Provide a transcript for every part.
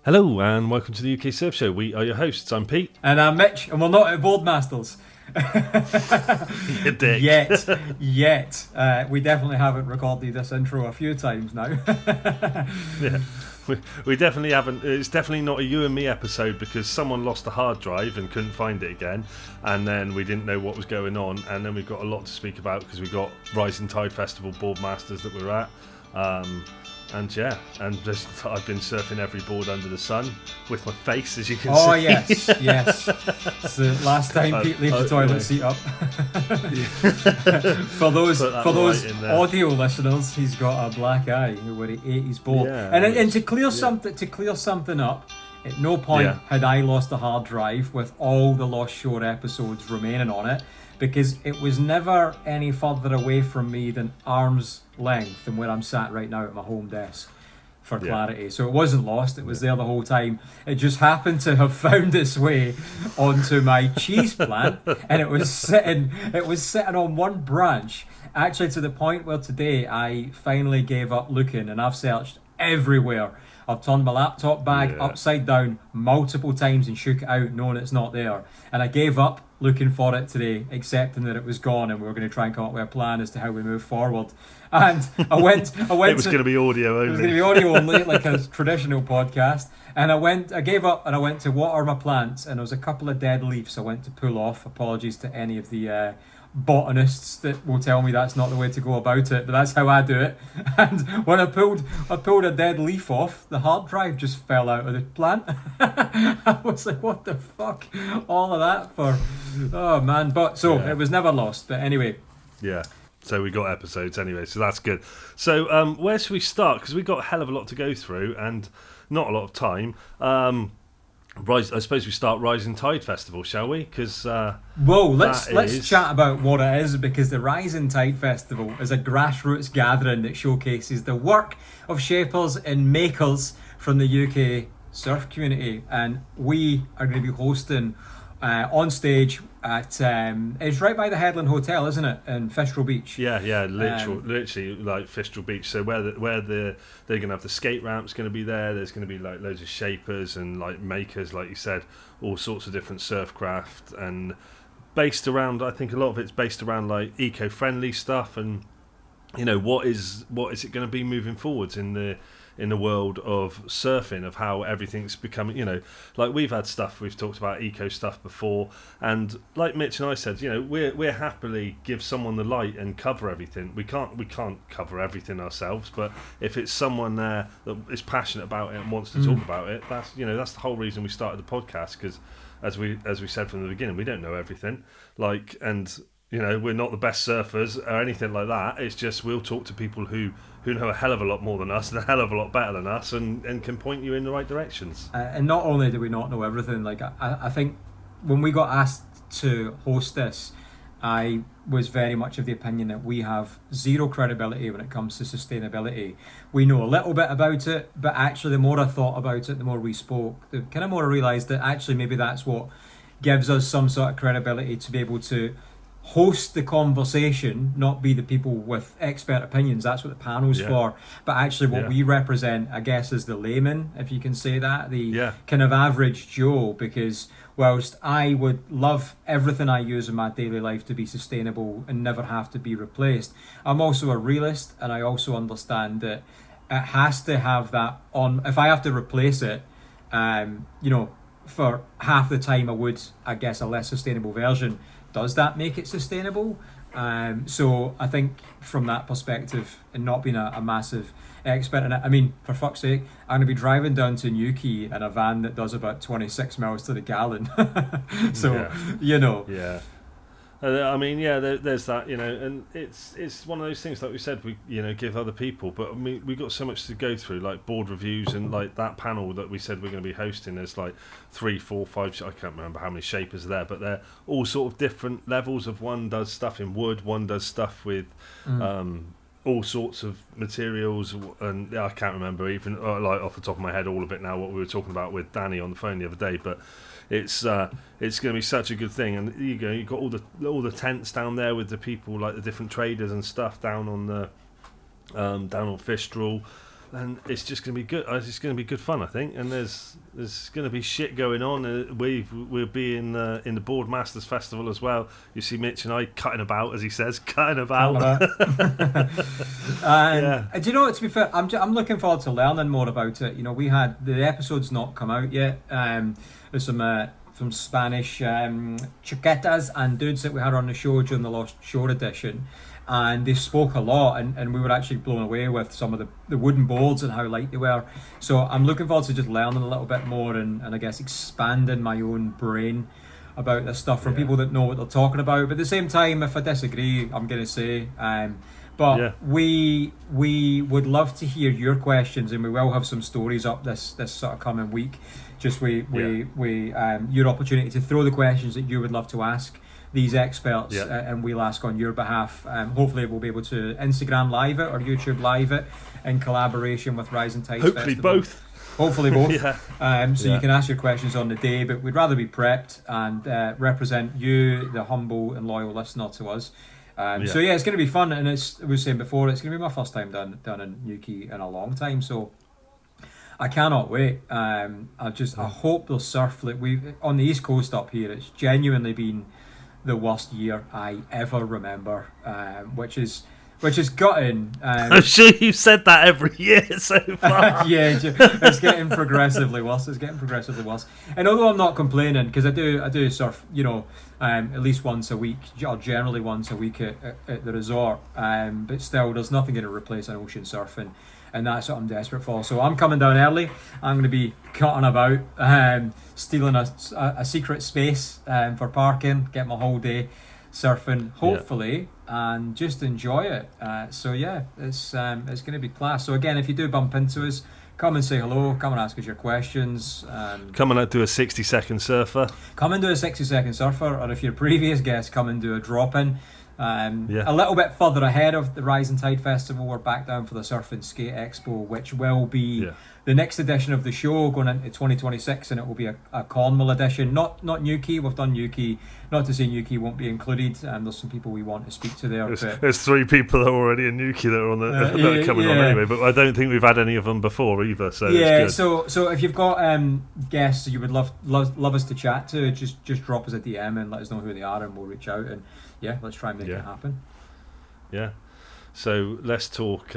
Hello and welcome to the UK Surf Show. We are your hosts. I'm Pete. And I'm Mitch, and we're not at Boardmasters. You dick. Yet. We definitely haven't recorded this intro a few times now. Yeah, we definitely haven't. It's definitely not a you and me episode because someone lost a hard drive and couldn't find it again, and then we didn't know what was going on, and then we've got a lot to speak about because we've got Rising Tide Festival Boardmasters that we're at. And just I've been surfing every board under the sun with my face, as you can see. Oh yes. It's the last time Pete leaves the toilet seat up. For those audio listeners, he's got a black eye where he ate his board. Yeah, and to clear something up, at no point had I lost a hard drive with all the Lost Shore episodes remaining on it, because it was never any further away from me than arm's length than where I'm sat right now at my home desk, for clarity. So it wasn't lost, it was there the whole time. It just happened to have found its way onto my cheese plant, and it was sitting on one branch, actually, to the point where today I finally gave up looking, and I've searched everywhere. I've turned my laptop bag upside down multiple times and shook it out knowing it's not there. And I gave up looking for it today, accepting that it was gone, and we were going to try and come up with a plan as to how we move forward. And I went it was going to be audio only. It was going to be audio only, like a traditional podcast. And I gave up and I went to water my plants, and there was a couple of dead leaves I went to pull off. Apologies to any of the botanists that will tell me that's not the way to go about it, but that's how I do it. And when I pulled a dead leaf off, the hard drive just fell out of the plant. I was like, what the fuck? All of that for... Oh, man. But so, it was never lost. But anyway. Yeah. So we got episodes anyway, so that's good. So where should we start? Because we've got a hell of a lot to go through and not a lot of time. I suppose we start Rising Tide Festival, shall we? Because let's chat about what it is, because the Rising Tide Festival is a grassroots gathering that showcases the work of shapers and makers from the UK surf community, and we are going to be hosting on stage at it's right by the Headland Hotel, isn't it, in Fistral Beach? Literally like Fistral Beach. So where they're going to have the skate ramps going to be there. There's going to be like loads of shapers and like makers, like you said, all sorts of different surf craft, and based around, I think a lot of it's based around like eco-friendly stuff, and you know what is it going to be moving forwards in the world of surfing, of how everything's becoming, you know, like we've talked about eco stuff before, and like Mitch and I said, you know, we're happily give someone the light and cover everything. We can't cover everything ourselves, but if it's someone there that is passionate about it and wants to talk about it, that's the whole reason we started the podcast, because as we said from the beginning, we don't know everything, like, and you know, we're not the best surfers or anything like that. It's just we'll talk to people who know a hell of a lot more than us and a hell of a lot better than us, and can point you in the right directions. And not only do we not know everything, like I think when we got asked to host this, I was very much of the opinion that we have zero credibility when it comes to sustainability. We know a little bit about it, but actually the more I thought about it, the more we spoke, the kind of more I realised that actually maybe that's what gives us some sort of credibility, to be able to host the conversation, not be the people with expert opinions. That's what the panel's for. But actually what we represent, I guess, is the layman, if you can say that, the kind of average Joe, because whilst I would love everything I use in my daily life to be sustainable and never have to be replaced, I'm also a realist, and I also understand that it has to have that on. If I have to replace it, for half the time I would, I guess, a less sustainable version. Does that make it sustainable? So I think from that perspective, and not being a massive expert in it, I mean, for fuck's sake, I'm going to be driving down to Newquay in a van that does about 26 miles to the gallon. So, you know. Yeah. I mean, there's that, you know, and it's one of those things, like we said, we, you know, give other people, but I mean, we've got so much to go through, like board reviews, and like that panel that we said we're going to be hosting, there's like 3, 4, 5, I can't remember how many shapers are there, but they're all sort of different levels of, one does stuff in wood, one does stuff with all sorts of materials, and I can't remember even, like off the top of my head, all of it now, what we were talking about with Danny on the phone the other day, but it's going to be such a good thing. And you've got all the tents down there with the people, like the different traders and stuff down on the down on Fistral. and it's just going to be good. It's going to be good fun, I think. And there's going to be shit going on. We'll be in the Boardmasters Festival as well. You see Mitch and I cutting about, as he says, cutting about. And do you know, to be fair, I'm looking forward to learning more about it. You know, we had the episode's not come out yet. There's some Spanish chiquetas and dudes that we had on the show during the Lost Shore edition. And they spoke a lot, and we were actually blown away with some of the wooden boards and how light they were. So I'm looking forward to just learning a little bit more and I guess expanding my own brain about this stuff from people that know what they're talking about. But at the same time, if I disagree, I'm going to say. We would love to hear your questions, and we will have some stories up this sort of coming week. Just your opportunity to throw the questions that you would love to ask these experts, and we'll ask on your behalf. Hopefully we'll be able to Instagram live it or YouTube live it in collaboration with Rising Tides Festival. Hopefully both. You can ask your questions on the day, but we'd rather be prepped and represent you, the humble and loyal listener to us. So it's going to be fun, and as I was saying before, it's going to be my first time down in Newquay in a long time, so I cannot wait. I hope they'll surf like we on the East Coast up here. It's genuinely been the worst year I ever remember, which is gutting. I'm sure you've said that every year so far. It's getting progressively worse. And although I'm not complaining, because I do surf, at least once a week, or generally once a week at the resort, but still, there's nothing going to replace an ocean surfing. And that's what I'm desperate for. So I'm coming down early. I'm going to be cutting about, stealing a secret space for parking, get my whole day surfing, hopefully, and just enjoy it. It's going to be class. So again, if you do bump into us, come and say hello. Come and ask us your questions. Come and do a 60-second surfer. Come and do a 60-second surfer, or if you're a previous guest, come and do a drop-in. A little bit further ahead of the Rising Tide Festival, we're back down for the Surf and Skate Expo, which will be the next edition of the show going into 2026, and it will be a Cornwall edition, not Newquay. We've done Newquay, not to say Newquay won't be included, and there's some people we want to speak to there. There's 3 people that are already in Newquay that are on that are coming on anyway, but I don't think we've had any of them before either. So it's good. So if you've got guests you would love us to chat to, just drop us a DM and let us know who they are, and we'll reach out and let's try and make it happen. Yeah. So let's talk.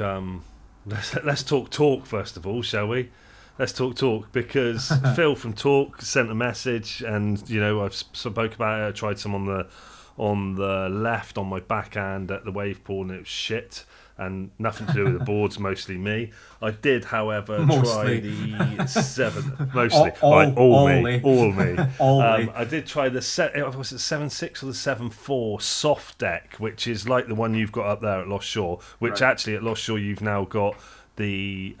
Let's talk first of all, shall we? Let's talk because Phil from Talk sent a message, and I've spoke about it. I tried some on the left on my backhand at the wave pool, and it was shit. And nothing to do with the boards, mostly me. I did, however, try the 7. Mostly, all me. I did try the 7.6 or the 7.4 soft deck, which is like the one you've got up there at Lost Shore. Which actually at Lost Shore you've now got the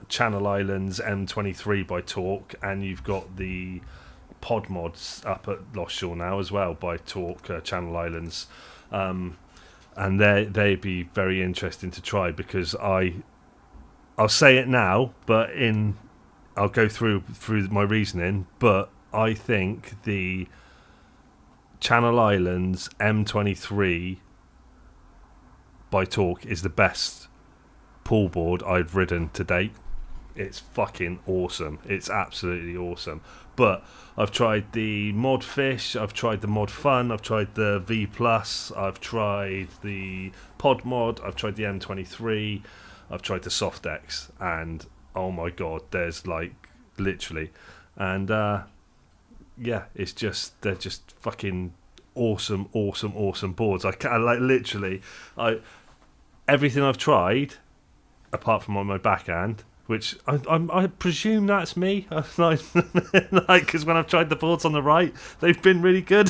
Channel Islands M23 by Talk, and you've got the pod mods up at Lost Shore now as well by Talk Channel Islands. And they'd be very interesting to try, because I'll say it now, but I'll go through my reasoning. But I think the Channel Islands M23 by Talk is the best pool board I've ridden to date. It's fucking awesome. It's absolutely awesome. But I've tried the Mod Fish, I've tried the Mod Fun, I've tried the V Plus, I've tried the Pod Mod, I've tried the M23, I've tried the Soft Decks, and oh my god, there's like literally, and it's just they're just fucking awesome boards. Everything I've tried, apart from on my backhand, which I presume that's me. Because when I've tried the boards on the right, they've been really good.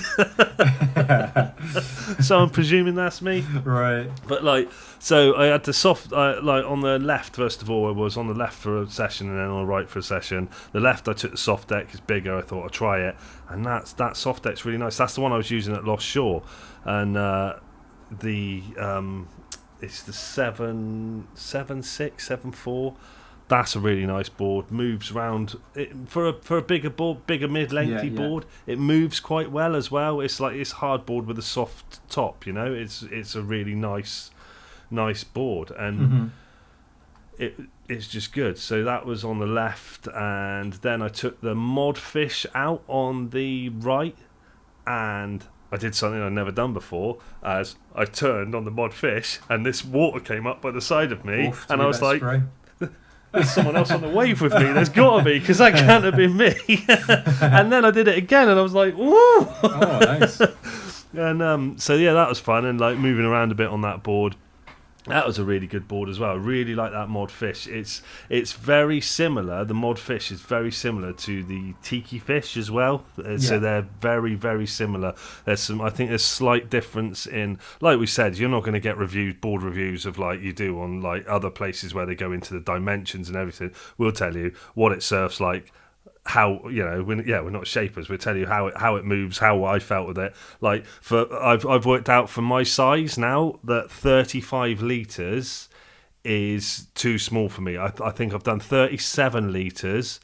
So I'm presuming that's me. Right. But so I had the soft, on the left, first of all, I was on the left for a session and then on the right for a session. The left, I took the soft deck, it's bigger, I thought I'd try it. And that soft deck's really nice. That's the one I was using at Lost Shore. And it's the 7.6, 7.4. That's a really nice board. Moves around for a bigger board, bigger mid-lengthy board. It moves quite well as well. It's hard board with a soft top. It's a really nice board, and it's just good. So that was on the left, and then I took the Modfish out on the right, and I did something I'd never done before, as I turned on the Modfish, and this water came up by the side of me, and I was like, there's someone else on the wave with me. There's got to be, because that can't have been me. And then I did it again, and I was like, woo! Oh, nice. And so yeah, that was fun, and like moving around a bit on that board. That was a really good board as well. I really like that Modfish. It's very similar. The Modfish is very similar to the Tiki Fish as well. So they're very, very similar. I think there's slight difference in, like we said, you're not going to get board reviews of like you do on like other places where they go into the dimensions and everything. We'll tell you what it surfs like. How, you know, we're not shapers. We'll tell you how it moves, how I felt with it. Like I've worked out for my size now that 35 litres is too small for me. I think I've done 37 litres.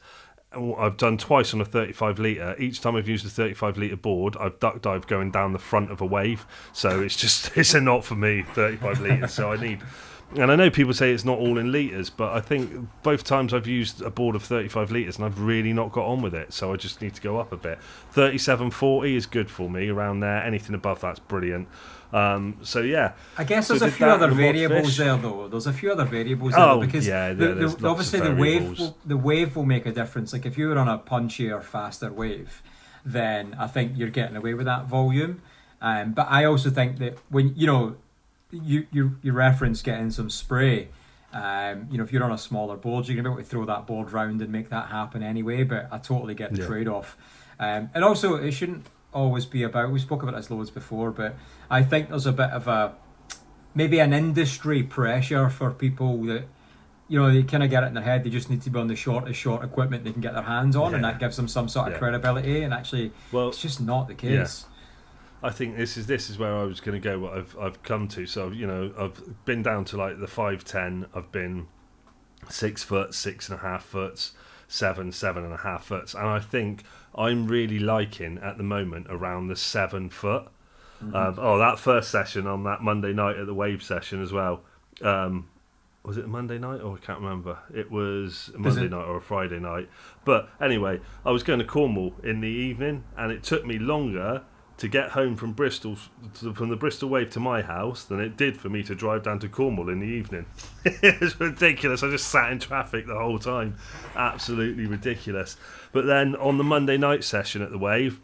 I've done twice on a 35 litre. Each time I've used a 35 litre board, I've duck dived going down the front of a wave. So it's a not for me, 35 litres. So I need. And I know people say it's not all in litres, but I think both times I've used a board of 35 litres and I've really not got on with it, so I just need to go up a bit. 37.40 is good for me, around there. Anything above that's brilliant. So yeah. I guess there's a few other variables there, though. There's a few other variables there, because obviously the wave will make a difference. Like if you're on a punchier, faster wave, then I think you're getting away with that volume. But I also think that when you reference getting some spray. If you're on a smaller board, you're going to be able to throw that board round and make that happen anyway, but I totally get the trade-off. And also, it shouldn't always be about, we spoke about this loads before, but I think there's a bit of maybe an industry pressure for people that, they kind of get it in their head, they just need to be on the short equipment they can get their hands on, and that gives them some sort of credibility, and actually, it's just not the case. Yeah. I think this is where I was going to go. What I've come to. So I've been down to like the 5'10". I've been 6 foot, 6.5 foot, 7.5 foot, and I think I'm really liking at the moment around the 7 foot. Mm-hmm. That first session on that Monday night at the wave session as well. Was it a Monday night? I can't remember. It was a Monday night or a Friday night. But anyway, I was going to Cornwall in the evening, and it took me longer to get home from Bristol, from the Bristol wave to my house, than it did for me to drive down to Cornwall in the evening. It was ridiculous. I just sat in traffic the whole time. Absolutely ridiculous. But then on the Monday night session at the wave,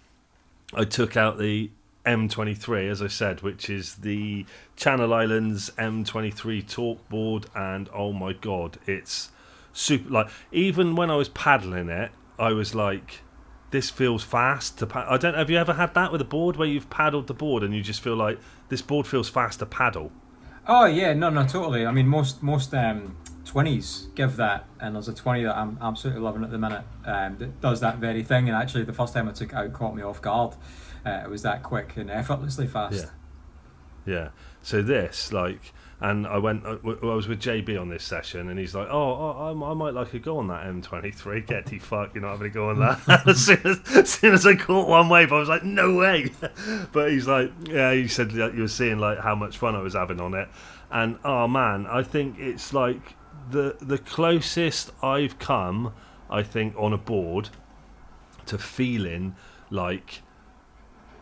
I took out the M23, as I said, which is the Channel Islands M23 talk board, and oh my god, it's super. Like, even when I was paddling it, I was like, this feels fast to paddle. I don't know, have you ever had that with a board where you've paddled the board and you just feel like this board feels fast to paddle? Oh yeah, no, totally. I mean, most 20s give that, and there's a 20 that I'm absolutely loving at the minute that does that very thing. And actually, the first time I took it out caught me off guard. It was that quick and effortlessly fast. Yeah. So this, like, and I was with JB on this session, and he's like, I might like a go on that M23. Get the fuck, you're not having a go on that. as soon as I caught one wave, I was like, no way. But he's like, yeah, he said that you were seeing like how much fun I was having on it. And oh man, I think it's like the closest I've come, I think, on a board to feeling like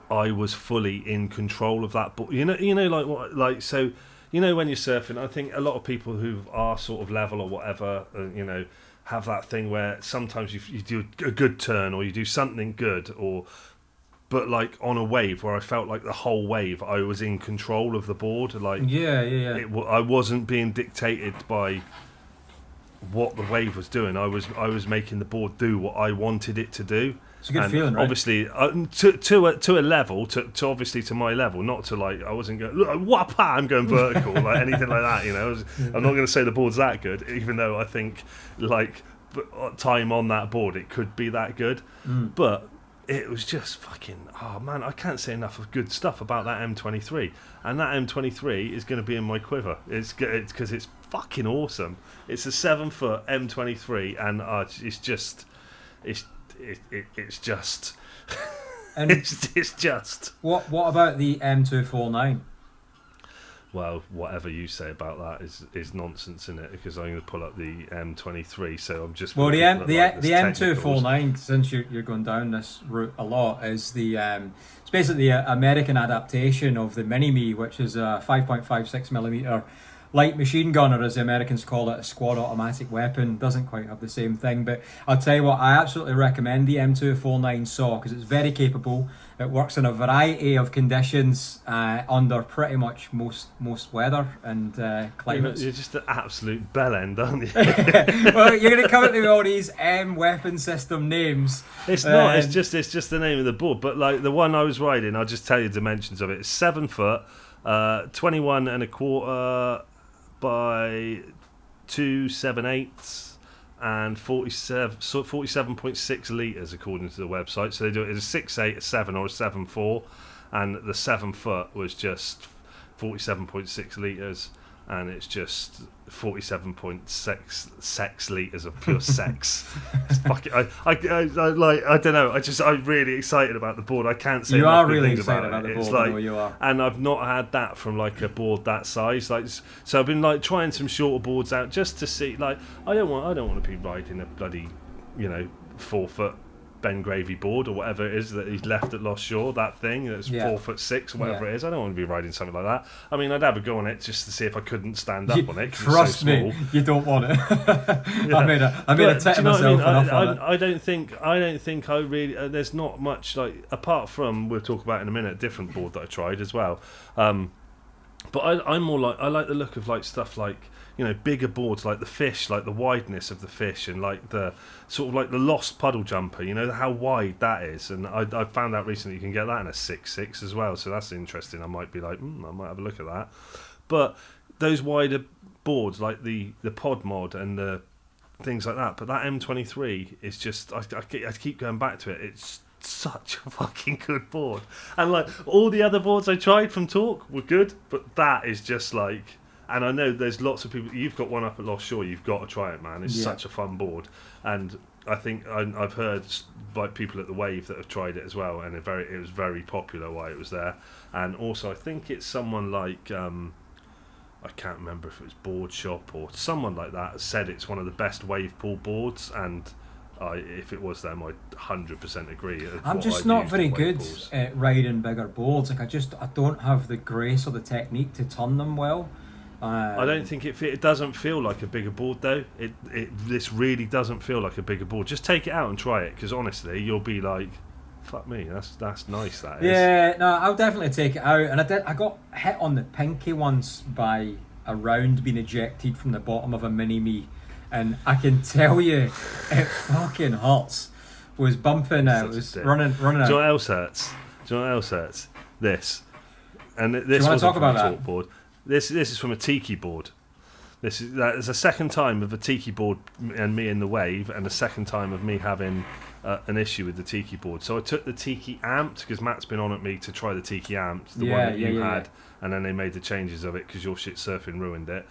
I was fully in control of that board. So when you're surfing, I think a lot of people who are sort of level or whatever, have that thing where sometimes you do a good turn or you do something good, but like on a wave where I felt like the whole wave I was in control of the board. Like I wasn't being dictated by what the wave was doing. I was making the board do what I wanted it to do. It's a good feeling, right? Obviously, to a level, to obviously to my level, not to like, I wasn't going, look, what, I'm going vertical, like anything like that, I'm not going to say the board's that good, even though I think, like, time on that board, it could be that good. But it was just fucking, oh man, I can't say enough of good stuff about that M23. And that M23 is going to be in my quiver. It's because it's fucking awesome. It's a 7 foot M23, and it's just... And it's just. What about the M249? Well, whatever you say about that is nonsense, isn't it? Because I'm going to pull up the M23, so I'm just... Well, the M249, since you're going down this route a lot, is it's basically the American adaptation of the Mini-Me, which is a 5.56mm light machine gun, or as the Americans call it, a squad automatic weapon. Doesn't quite have the same thing, but I'll tell you what, I absolutely recommend the M249 SAW because it's very capable. It works in a variety of conditions under pretty much most weather and climates. You're just an absolute bellend, aren't you? Well, you're going to come into all these weapon system names. It's not. It's just the name of the board. But like the one I was riding, I'll just tell you the dimensions of it. It's 7 foot, 21 and a quarter by 2.78 and 47.6 litres according to the website. So they do it as a 6.8, a 7 or a 7.4, and the 7 foot was just 47.6 litres, and it's just 47.6 litres of pure sex. It's fucking, I don't know. I'm really excited about the board. I can't say you are good really things excited about the it. board. It's like, you are. And I've not had that from like a board that size. Like, so I've been like trying some shorter boards out just to see. Like, I don't want to be riding a bloody 4 foot Ben Gravy board or whatever it is that he's left at Lost Shore, that thing that's 4'6" or whatever it is. I don't want to be riding something like that. I mean, I'd have a go on it just to see if I couldn't stand up on it. Trust me, you don't want it. I made a tit of myself enough on it. I don't think I really. There's not much like apart from we'll talk about in a minute. Different board that I tried as well. But I'm more like I like the look of like stuff like bigger boards like the fish, like the wideness of the fish, and like the sort of like the Lost puddle jumper. How wide that is, and I found out recently you can get that in a 6.6 as well. So that's interesting. I might be like, I might have a look at that. But those wider boards like the pod mod and the things like that. But that M23 is just I keep going back to it. It's such a fucking good board, and like all the other boards I tried from Torque were good, but that is just like. And I know there's lots of people. You've got one up at Lost Shore. You've got to try it, man. It's such a fun board, and I think I've heard like people at the Wave that have tried it as well, and it was very popular while it was there. And also, I think it's someone like I can't remember if it was Board Shop or someone like that said it's one of the best wave pool boards, and if it was them, I 100% agree. I'm just not very good at riding bigger boards. Like I don't have the grace or the technique to turn them well. I don't think it doesn't feel like a bigger board though. This really doesn't feel like a bigger board. Just take it out and try it, because honestly, you'll be like, "Fuck me, that's nice." That is. Yeah, no, I'll definitely take it out. And I got hit on the pinky once by a round being ejected from the bottom of a Mini-Me, and I can tell you, it fucking hurts. Was bumping out, was running out. Do you know what else hurts? This. And this was a talk board. This is from a tiki board. This is a second time of a tiki board and me in the Wave, and a second time of me having an issue with the tiki board. So I took the tiki amped, because Matt's been on at me to try the tiki amped, one that you had, and then they made the changes of it because your shit surfing ruined it.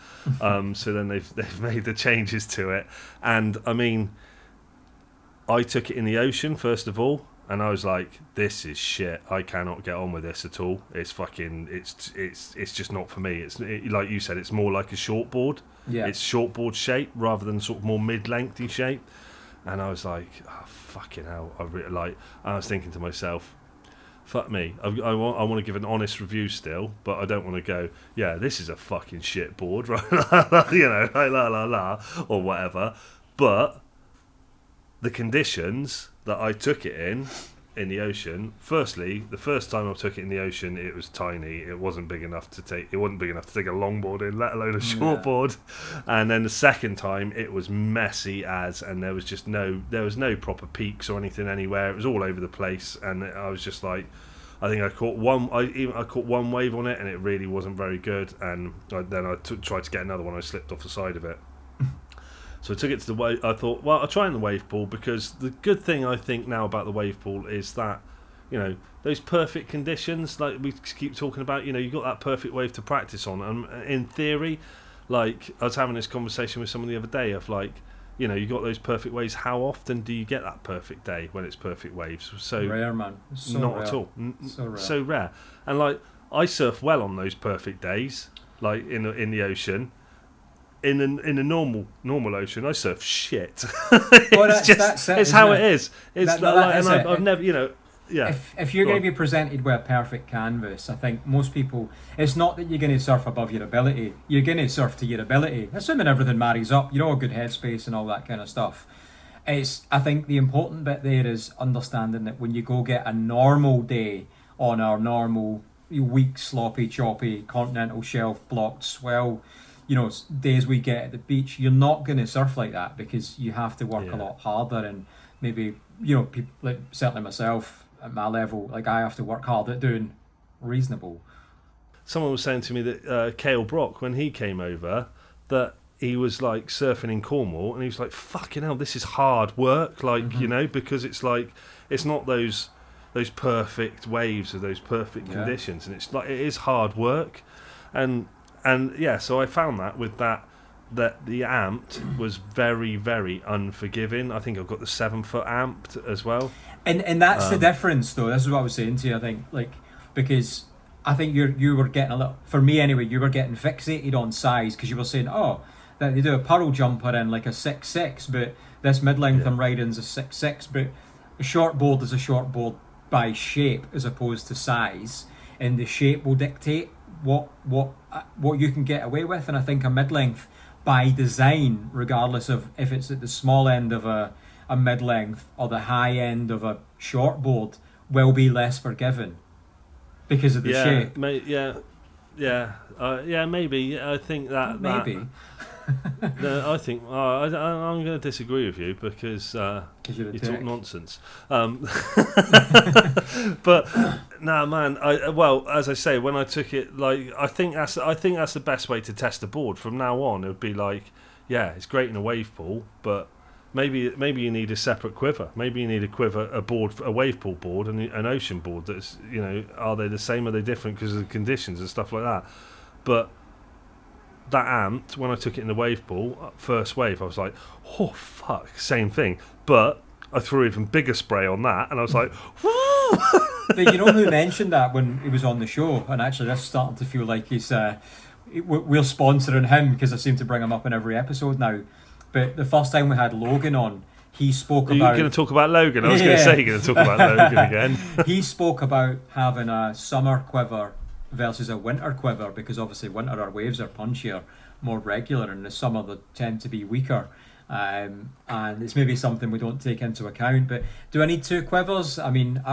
So then they've made the changes to it, and I mean, I took it in the ocean first of all. And I was like, this is shit. I cannot get on with this at all. It's fucking, it's just not for me. Like you said, it's more like a shortboard. Yeah. It's shortboard shape rather than sort of more mid-lengthy shape. And I was like, oh, fucking hell. I was thinking to myself, fuck me. I want to give an honest review still, but I don't want to go, yeah, this is a fucking shit board, right? Like la, or whatever. But the conditions that I took it in the ocean. Firstly, the first time I took it in the ocean, it was tiny. It wasn't big enough to take. It wasn't big enough to take a longboard in, let alone a shortboard. And then the second time, it was messy and there was no proper peaks or anything anywhere. It was all over the place, and I was just like, I think I caught one. I caught one wave on it, and it really wasn't very good. And then I tried to get another one. I slipped off the side of it. So I took it to the wave. I thought, well, I'll try in the wave pool, because the good thing I think now about the wave pool is that, those perfect conditions, like we keep talking about, you've got that perfect wave to practice on. And in theory, like I was having this conversation with someone the other day of like, you got those perfect waves. How often do you get that perfect day when it's perfect waves? So rare, man. So not rare. At all. So rare. So rare. And like I surf well on those perfect days. like in the ocean. In a normal ocean, I surf shit. It's how it is. I've never, yeah. If you're going to be presented with a perfect canvas, I think most people, it's not that you're going to surf above your ability. You're going to surf to your ability, assuming everything marries up. You're all a good headspace and all that kind of stuff. I think the important bit there is understanding that when you go get a normal day on our normal weak, sloppy, choppy, continental shelf blocked swell, days we get at the beach, you're not going to surf like that because you have to work a lot harder, and maybe people, like certainly myself at my level, like I have to work hard at doing reasonable. Someone was saying to me that Cale Brock, when he came over, that he was like surfing in Cornwall, and he was like, "Fucking hell, this is hard work." Like because it's like it's not those perfect waves or those perfect conditions, and it's like it is hard work, and so I found that with that the amped was very, very unforgiving. I think I've got the 7 foot amped as well, and that's the difference, though. This is what I was saying to you. I think because I think you were getting a little, for me anyway, you were getting fixated on size because you were saying, that they do a pearl jumper in like a 6'6", but this mid-length I'm riding's a 6'6", but a short board is a short board by shape as opposed to size, and the shape will dictate what you can get away with. And I think a mid-length by design, regardless of if it's at the small end of a mid-length or the high end of a short board, will be less forgiving because of the shape. Maybe. I think that maybe. No, I think I'm going to disagree with you because you talk nonsense. But no, man. As I say, when I took it, like I think that's the best way to test a board. From now on, it would be like, it's great in a wave pool, but maybe you need a separate quiver. Maybe you need a wave pool board, and an ocean board. That's are they the same? Are they different because of the conditions and stuff like that? But that amped, when I took it in the wave pool, first wave, I was like, oh fuck, same thing. But I threw even bigger spray on that, and I was like, woo! But you know who mentioned that when he was on the show? And actually, that's starting to feel like he's we're sponsoring him because I seem to bring him up in every episode now. But the first time we had Logan on, he spoke about... Are you going to talk about Logan? I was going to say you're going to talk about Logan again. He spoke about having a summer quiver versus a winter quiver, because obviously winter our waves are punchier, more regular, and the summer they tend to be weaker, and it's maybe something we don't take into account. But do I need 2 quivers? I mean,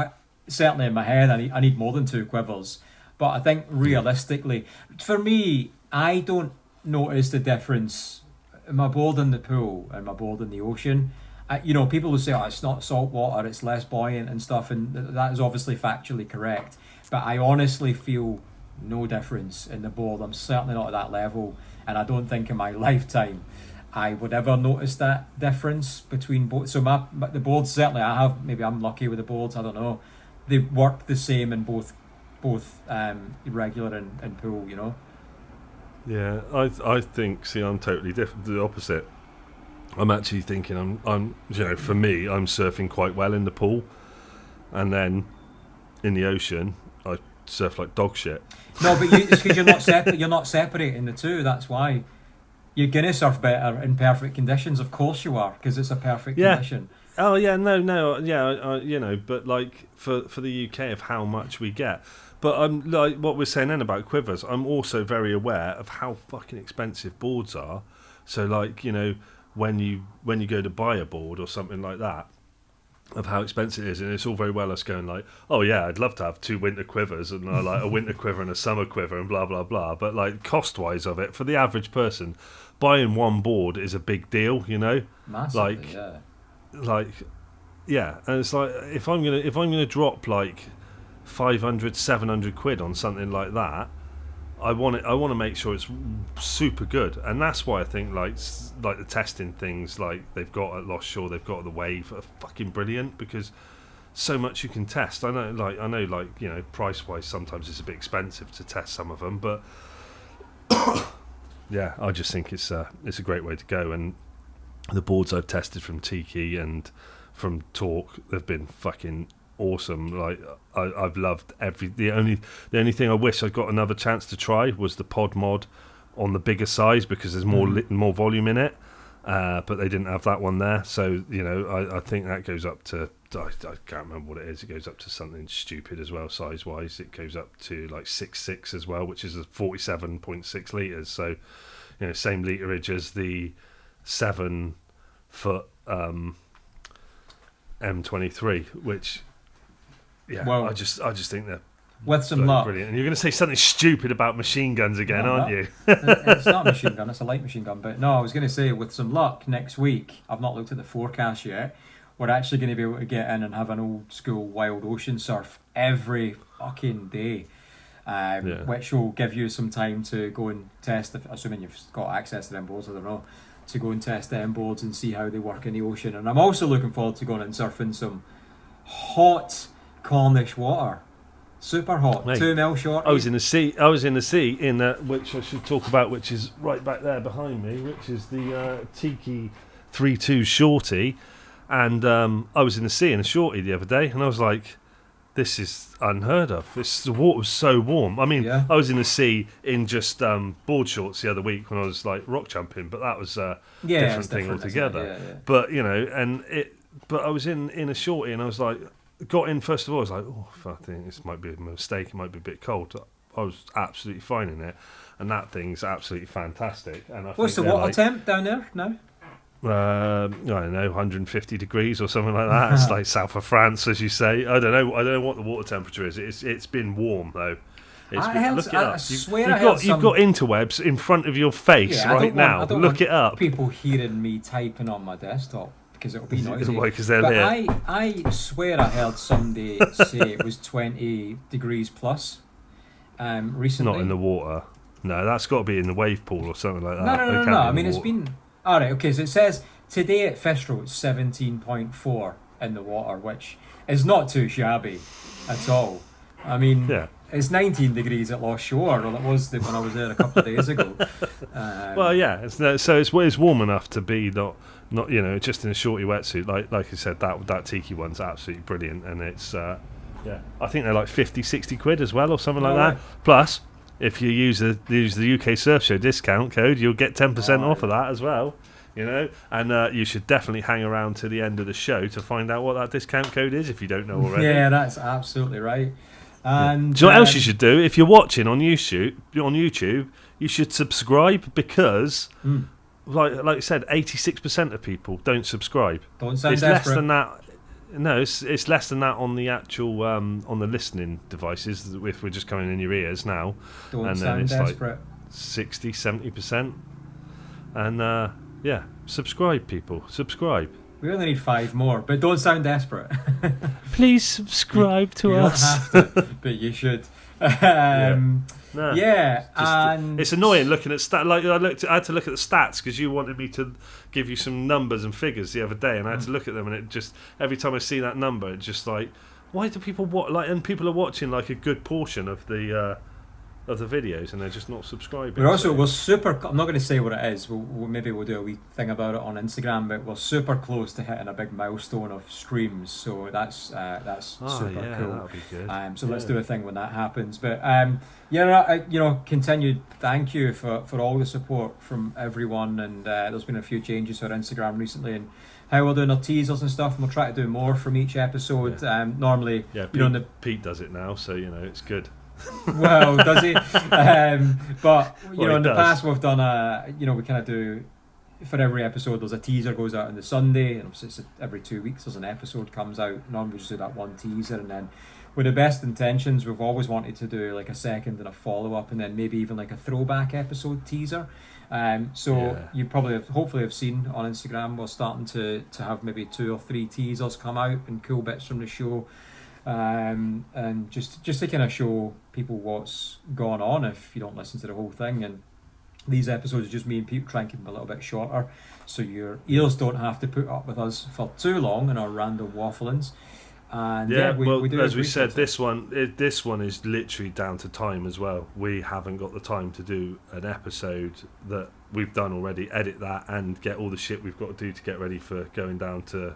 certainly in my head I need more than 2 quivers, but I think realistically for me, I don't notice the difference in my board in the pool and my board in the ocean. People will say, it's not salt water, it's less buoyant and stuff, and that is obviously factually correct. But I honestly feel no difference in the board. I'm certainly not at that level, and I don't think in my lifetime I would ever notice that difference between both. So the boards, certainly I have, maybe I'm lucky with the boards, I don't know. They work the same in both regular and pool, Yeah, I think, I'm totally different, the opposite. I'm actually thinking I'm for me, I'm surfing quite well in the pool, and then in the ocean I surf like dog shit. No, but it's because you're not separating the two. That's why you're gonna surf better in perfect conditions. Of course you are, because it's a perfect condition. Oh yeah, no, but like for the UK of how much we get. But I'm like what we're saying then about quivers. I'm also very aware of how fucking expensive boards are. So like when you go to buy a board or something like that, of how expensive it is, and it's all very well us going like, oh yeah, I'd love to have 2 winter quivers and like a winter quiver and a summer quiver and blah blah blah, but like cost wise of it, for the average person, buying one board is a big deal, Massively, and it's like if I'm gonna drop like 500-700 quid on something like that, I want to make sure it's super good, and that's why I think like the testing things like they've got at Lost Shore, they've got at the Wave, are fucking brilliant, because so much you can test. I know price wise sometimes it's a bit expensive to test some of them, but I just think it's a great way to go. And the boards I've tested from Tiki and from Talk, they've been fucking awesome. Like I've loved the only thing I wish I got another chance to try was the pod mod on the bigger size, because there's more volume in it. But they didn't have that one there, so I think that goes up to, I can't remember what it is. It goes up to something stupid as well, size wise. It goes up to like 6.6 as well, which is a 47.6 litres. So same literage as the 7 foot M23, which I just think they're with some luck brilliant. And you're going to say something stupid about machine guns again, aren't you? It's not a machine gun, it's a light machine gun. But no, I was going to say, with some luck, next week, I've not looked at the forecast yet, we're actually going to be able to get in and have an old school wild ocean surf every fucking day, which will give you some time to go and test, assuming you've got access to them boards, I don't know, to go and test them boards and see how they work in the ocean. And I'm also looking forward to going and surfing some hot Cornish water. Super hot, mate. 2 mil short. I was in the sea in which I should talk about, which is right back there behind me, which is the Tiki 3.2 shorty. And I was in the sea in a shorty the other day, and I was like, this is unheard of. The water was so warm. I mean, I was in the sea in just board shorts the other week when I was like rock jumping, but that was a different thing altogether. But but I was in a shorty, and I was like, got in first of all, I was like, I think this might be a mistake, it might be a bit cold. I was absolutely fine in it, and that thing's absolutely fantastic. And what's the water temp down there now? I don't know, 150 degrees or something like that. It's like south of France, as you say. I don't know what the water temperature is. It's been warm though. Look it up. You've got interwebs in front of your face right now. I don't look it up. People hearing me typing on my desktop, because it'll be noisy. Because they're lit. I swear I heard somebody say it was 20 degrees plus recently. Not in the water. No, that's got to be in the wave pool or something like that. No. I mean, it's been... All right, okay, so it says today at Fistro it's 17.4 in the water, which is not too shabby at all. I mean, it's 19 degrees at Lost Shore, or it was when I was there a couple of days ago. It's warm enough to be not just in a shorty wetsuit. Like I said, that Tiki one's absolutely brilliant, and it's I think they're like 50, 60 quid as well, or something like that. Plus, if you use the UK Surf Show discount code, you'll get 10% off of that as well. And you should definitely hang around to the end of the show to find out what that discount code is if you don't know already. Yeah, that's absolutely right. And do you know what else you should do? If you're watching on YouTube, you should subscribe, because, like I said, 86% of people don't subscribe. Don't sound it's desperate. Less than that. No, it's less than that on the actual on the listening devices. If we're just coming in your ears now, don't sound desperate. Like 60, 70%. And subscribe, people. Subscribe. We only need 5 more, but don't sound desperate. Please subscribe to us. You don't have to, but you should. It's annoying looking at stats. Like I had to look at the stats because you wanted me to give you some numbers and figures the other day, and I had to look at them, and it just, every time I see that number, it's just like, why do people and people are watching like a good portion of the videos, and they're just not subscribing. We're super. I'm not going to say what it is. Maybe we'll do a wee thing about it on Instagram. But we're super close to hitting a big milestone of streams. So that's super cool. That'll be good. So let's do a thing when that happens. But continued thank you for all the support from everyone. And there's been a few changes to our Instagram recently, and how we're doing our teasers and stuff. And we'll try to do more from each episode. Normally, Pete does it now, so it's good. Well, does he? But in the past we've done we kind of do, for every episode there's a teaser goes out on the Sunday, and it's every 2 weeks there's an episode comes out. Normally we just do that one teaser, and then with the best intentions we've always wanted to do like a second and a follow-up, and then maybe even like a throwback episode teaser. You probably hopefully have seen on Instagram we're starting to have maybe 2 or 3 teasers come out and cool bits from the show. And just to kind of show people what's gone on if you don't listen to the whole thing. And these episodes are just me and Pete trying to keep them a little bit shorter, so your ears don't have to put up with us for too long in our random wafflings. And we do, as we said, this one is literally down to time as well. We haven't got the time to do an episode that we've done already, edit that and get all the shit we've got to do to get ready for going down to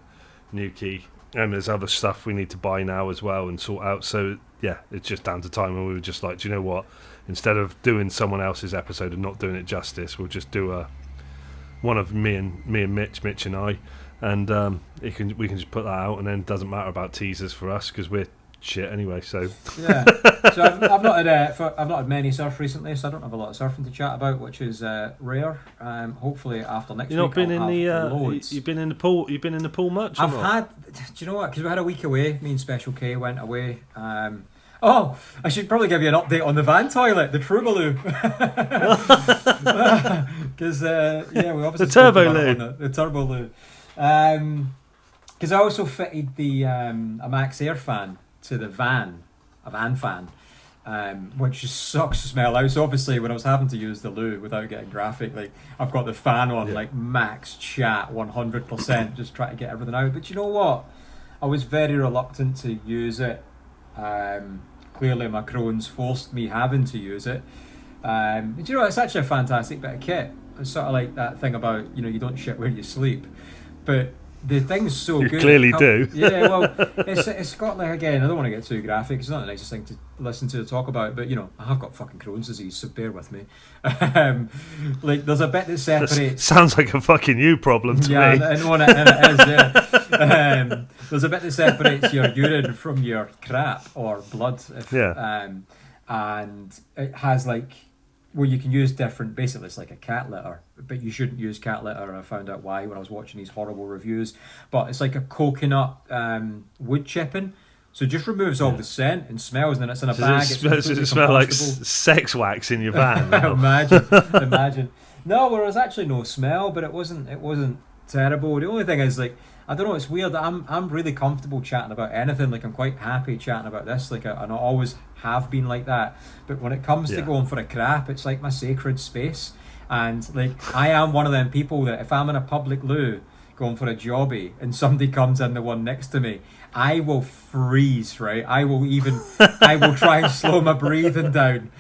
Newquay and there's other stuff we need to buy now as well and sort out. So yeah, it's just down to time, and we were just like, do you know what? Instead of doing someone else's episode and not doing it justice, we'll just do one of me and Mitch and I, and we can just put that out, and then it doesn't matter about teasers for us because we're shit anyway. So yeah, so I've not had many surf recently, so I don't have a lot of surfing to chat about, which is rare. Hopefully after next week. You've been in you've been in the pool. You've been in the pool much? I've had. Do you know what? Because we had a week away. Me and Special K went away. Oh, I should probably give you an update on the van toilet, the Trubaloo. Because we obviously the Turbo Loo. The Turbo Loo. Because I also fitted the a Max Air fan to the van, a van fan, which just sucks to smell out. So obviously, when I was having to use the loo without getting graphic, like I've got the fan on like max chat 100%, just trying to get everything out. But you know what? I was very reluctant to use it. Clearly my crones forced me having to use it. But you know, it's actually a fantastic bit of kit. It's sort of like that thing about, you don't shit where you sleep. But the thing's so good. You clearly do. Yeah, well, it's got like, again, I don't want to get too graphic. It's not the nicest thing to listen to or talk about, but I have got fucking Crohn's disease, so bear with me. Like, there's a bit that separates. Sounds like a fucking you problem to me. Yeah, and it is. Yeah. There's a bit that separates your urine from your crap or blood. And it has like. Well, you can use different, basically it's like a cat litter, but you shouldn't use cat litter, and I found out why when I was watching these horrible reviews. But it's like a coconut wood chipping, so it just removes all the scent and smells, and then it's in a bag. Does it smell like sex wax in your van? Imagine. No, well, there's actually no smell, but it wasn't terrible. The only thing is, like, I don't know, it's weird. I'm really comfortable chatting about anything. Like, I'm quite happy chatting about this. Like, and I always have been like that. But when it comes to going for a crap, it's like my sacred space. And like, I am one of them people that if I'm in a public loo going for a jobby and somebody comes in the one next to me, I will freeze, right? I will try and slow my breathing down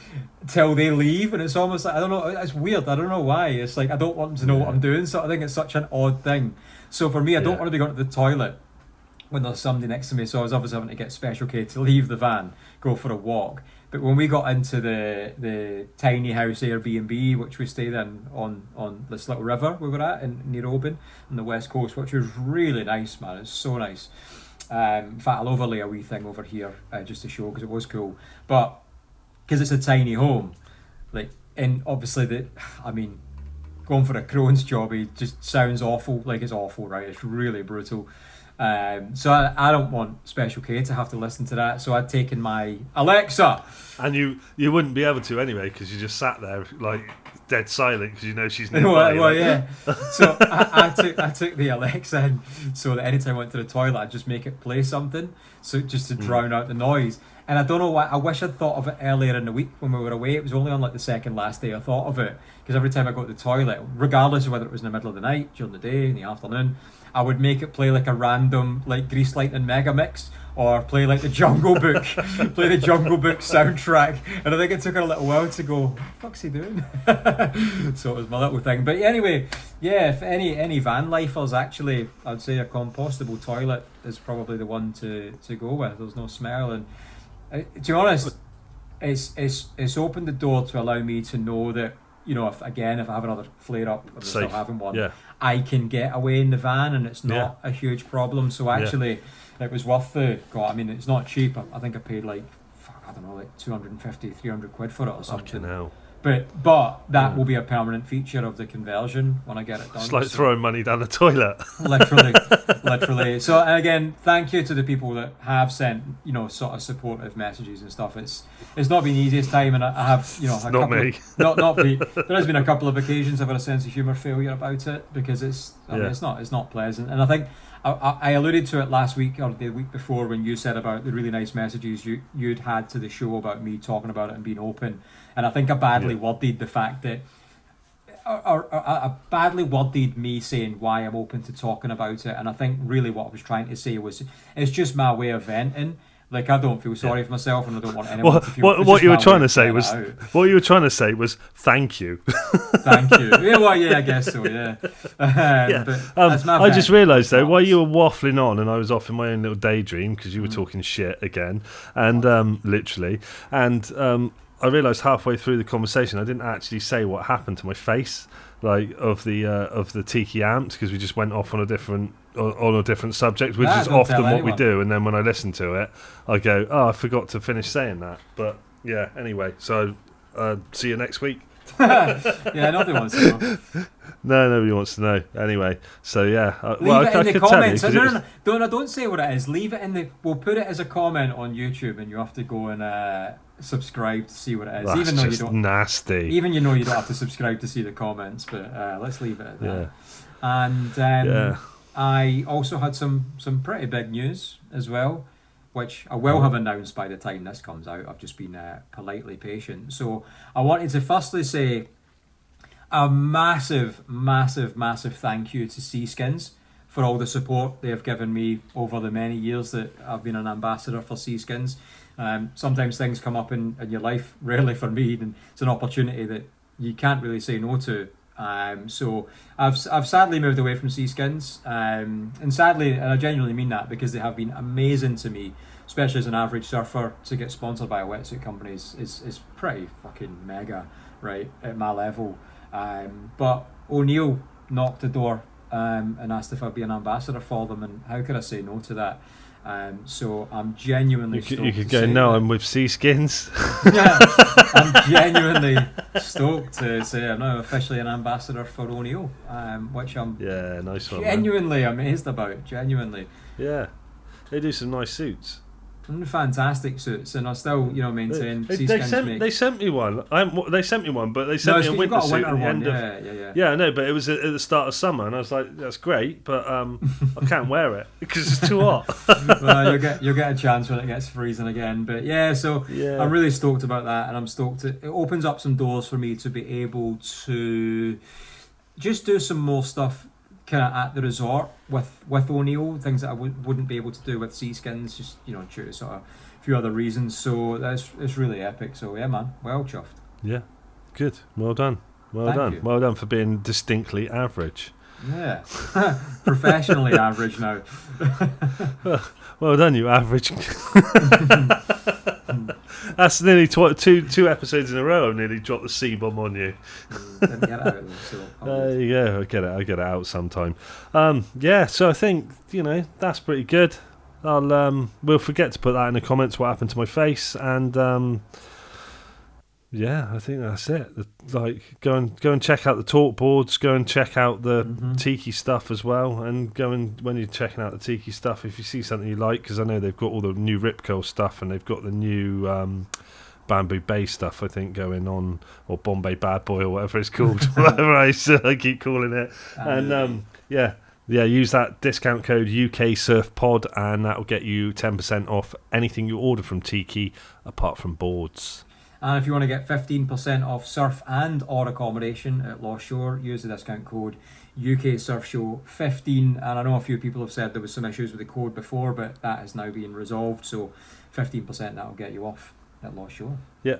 till they leave, and it's almost like, I don't know, it's weird, I don't know why. It's like I don't want them to know what I'm doing, so I think it's such an odd thing. So for me, I don't want to be going to the toilet when there's somebody next to me, so I was obviously having to get Special K to leave the van, go for a walk. But when we got into the tiny house Airbnb, which we stayed in on this little river we were at near Oban on the west coast, which was really nice, man. It's so nice. In fact, I'll overlay a wee thing over here just to show, because it was cool. But because it's a tiny home, like, and obviously going for a Crohn's jobby just sounds awful. Like, it's awful, right? It's really brutal. So I don't want Special K to have to listen to that. So I'd taken my Alexa, and you wouldn't be able to anyway, because you just sat there like dead silent because she's nearby. Well, yeah. So I took the Alexa in, so that anytime I went to the toilet, I'd just make it play something, so just to drown out the noise. And I don't know why. I wish I'd thought of it earlier in the week when we were away. It was only on like the second last day I thought of it, because every time I go to the toilet, regardless of whether it was in the middle of the night, during the day, in the afternoon, I would make it play like a random like Grease Lightning mega mix, or play like the Jungle Book, play the Jungle Book soundtrack. And I think it took her a little while to go, what the fuck's he doing? So it was my little thing. But anyway, yeah, if any van lifers, actually, I'd say a compostable toilet is probably the one to go with. There's no smell, and to be honest, it's opened the door to allow me to know that, if I have another flare up, or still having one, I can get away in the van, and it's not a huge problem. So actually, it was worth it's not cheap. I think I paid like 250, 300 quid for it or something. Fucking hell. But that will be a permanent feature of the conversion when I get it done. It's like throwing money down the toilet. Literally. So again, thank you to the people that have sent, sort of supportive messages and stuff. It's not been the easiest time, and I have, not me. Not me. There has been a couple of occasions I've had a sense of humour failure about it, because it's not pleasant. And I think I alluded to it last week or the week before when you said about the really nice messages you'd had to the show about me talking about it and being open. And I think I badly worded the fact that, or I badly worded me saying why I'm open to talking about it. And I think really what I was trying to say was, it's just my way of venting. Like, I don't feel sorry for myself, and I don't want anyone to feel. What you were trying to say was thank you. Thank you. Yeah, well, yeah, I guess so. Yeah. I just realised though, while you were waffling on, and I was off in my own little daydream because you were talking shit again, and literally, and I realised halfway through the conversation I didn't actually say what happened to my face, like of the tiki amps, because we just went off on a different subject, which is often what we do. And then when I listen to it, I go, I forgot to finish saying that. But yeah, anyway, so see you next week. Yeah, nobody wants to know. No, nobody wants to know. Anyway, so yeah. Leave it in the comments. Don't say what it is. Leave it in the. We'll put it as a comment on YouTube, and you have to go and subscribe to see what it is. That's even though just you don't. Nasty. Even you don't have to subscribe to see the comments, but let's leave it at that. Yeah. And I also had some pretty big news as well, which I will have announced by the time this comes out. I've just been politely patient. So I wanted to firstly say a massive, massive, massive thank you to Seaskins for all the support they have given me over the many years that I've been an ambassador for Seaskins. Sometimes things come up in your life, rarely for me, and it's an opportunity that you can't really say no to. So I've sadly moved away from Seaskins, and sadly, and I genuinely mean that, because they have been amazing to me, especially as an average surfer. To get sponsored by a wetsuit company is pretty fucking mega, right, at my level. But O'Neill knocked the door and asked if I'd be an ambassador for them, and how could I say no to that? So I'm genuinely stoked. You could go, no, I'm with Seaskins. Yeah, I'm genuinely stoked to say I'm now officially an ambassador for O'Neill, which I'm nice one, genuinely amazed about. Genuinely. Yeah, they do some nice suits. Fantastic suits, and I still, maintain. They sent me one. They sent me one, but they sent me a winter suit at the end of. Yeah, I know, but it was at the start of summer, and I was like, "That's great," but I can't wear it because it's too hot. Well, you'll get a chance when it gets freezing again. But I'm really stoked about that, and I'm stoked. It opens up some doors for me to be able to just do some more stuff kind of at the resort with O'Neill, things that I wouldn't be able to do with Seaskins, just due to sort of a few other reasons. So it's really epic. So yeah, man, well chuffed. Yeah, good. Well done. Thank you. Well done for being distinctly average. Yeah, professionally average now. Well done, you average. That's nearly two episodes in a row. I've nearly dropped the C-bomb on you. Didn't get it out of them, so yeah, I get it out sometime. So I think that's pretty good. We'll forget to put that in the comments. What happened to my face? And I think that's it. Go and check out the talk boards. Go and check out the tiki stuff as well. And when you're checking out the tiki stuff, if you see something you like, because I know they've got all the new Rip Curl stuff, and they've got the new Bamboo Bay stuff, I think, going on, or Bombay Bad Boy, or whatever it's called, whatever I keep calling it. And use that discount code UK Surf Pod, and that will get you 10% off anything you order from Tiki, apart from boards. And if you want to get 15% off surf and or accommodation at Lost Shore, use the discount code UK Surf Show 15. And I know a few people have said there was some issues with the code before, but that is now being resolved. So 15% that will get you off at Lost Shore. Yeah.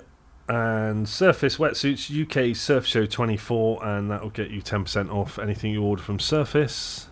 And Surface Wetsuits UK Surf Show 24, and that will get you 10% off anything you order from Surface.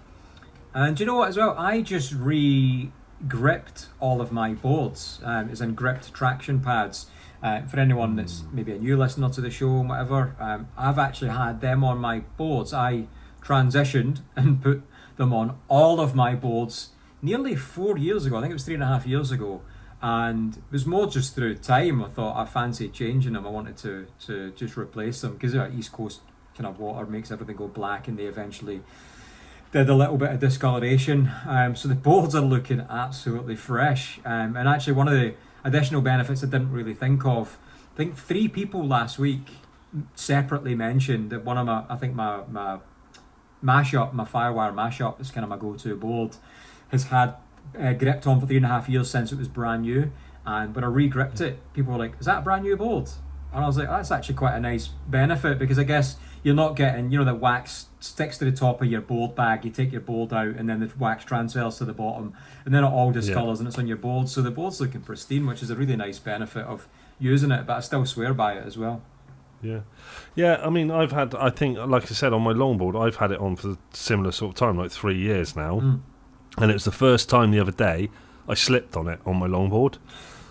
And do you know what as well? I just re-gripped all of my boards, as in gripped traction pads. For anyone that's maybe a new listener to the show and whatever, I've actually had them on my boards. I transitioned and put them on all of my boards nearly 4 years ago. I think it was 3.5 years ago. And it was more just through time. I thought I fancied changing them. I wanted to just replace them because East Coast kind of water makes everything go black, and they eventually did a little bit of discoloration. So the boards are looking absolutely fresh. And actually one of the additional benefits I didn't really think of, I think 3 people last week separately mentioned that one of my mashup, my Firewire mashup, is kind of my go-to board, has had gripped on for 3.5 years since it was brand new. And when I re-gripped it, people were like, is that a brand new board? And I was like, that's actually quite a nice benefit, because I guess you're not getting, the wax sticks to the top of your board bag, you take your board out, and then the wax transfers to the bottom, and then it all discolours and it's on your board. So the board's looking pristine, which is a really nice benefit of using it, but I still swear by it as well. Yeah, I mean, I think, like I said, on my longboard, I've had it on for a similar sort of time, like 3 years now. And it was the first time the other day I slipped on it on my longboard.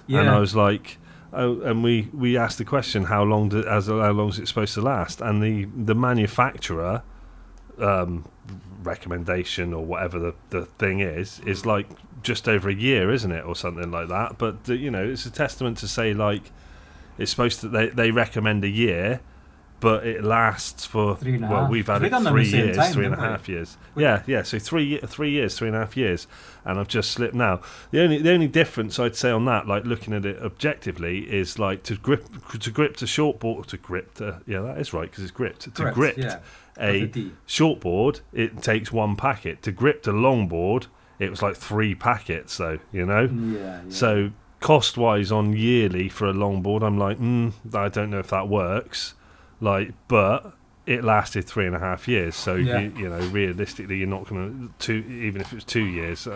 Yeah. And I was like, and we asked the question, how long is it supposed to last? And the manufacturer recommendation or whatever the thing is like just over a year, isn't it, or something like that? But it's a testament to say, like, it's supposed to, they recommend a year, but it lasts for 3.5. Well, we've had it 3 years, 3.5 years. Yeah. So 3 years, 3.5 years, and I've just slipped now. The only difference I'd say on that, like looking at it objectively, is like to grip the shortboard, that is right because it's gripped. To grip a shortboard, it takes 1 packet. To grip the longboard, it was like 3 packets. So So cost-wise on yearly for a longboard, I'm like, I don't know if that works. Like, but it lasted 3.5 years. So realistically, you're not going to even if it was 2 years.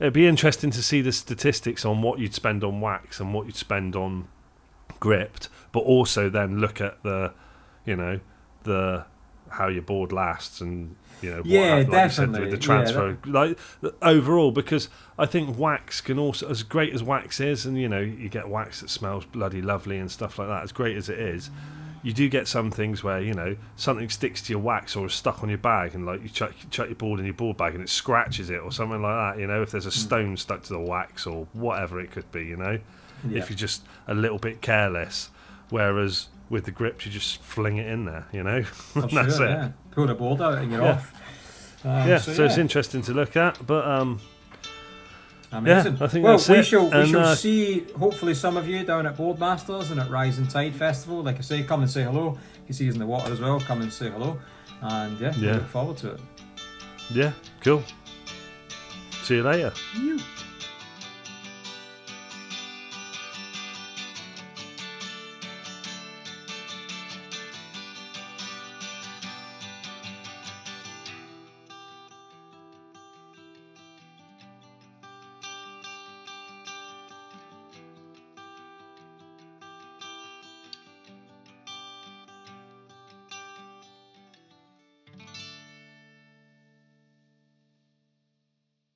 It'd be interesting to see the statistics on what you'd spend on wax and what you'd spend on gripped, but also then look at the how your board lasts and definitely with the transfer overall, because I think wax can also, as great as wax is, and you get wax that smells bloody lovely and stuff like that, as great as it is, you do get some things where something sticks to your wax or is stuck on your bag, and like you chuck your board in your board bag and it scratches it or something like that. If there's a stone stuck to the wax or whatever it could be, if you're just a little bit careless, whereas with the grips, you just fling it in there, that's it. Yeah. Pull the board out and you're off. So it's interesting to look at, but amazing. I think we that's shall see, hopefully, some of you down at Boardmasters and at Rising Tide Festival. Like I say, come and say hello. You can see us in the water as well. Come and say hello, and we look forward to it. Yeah, cool. See you later. You.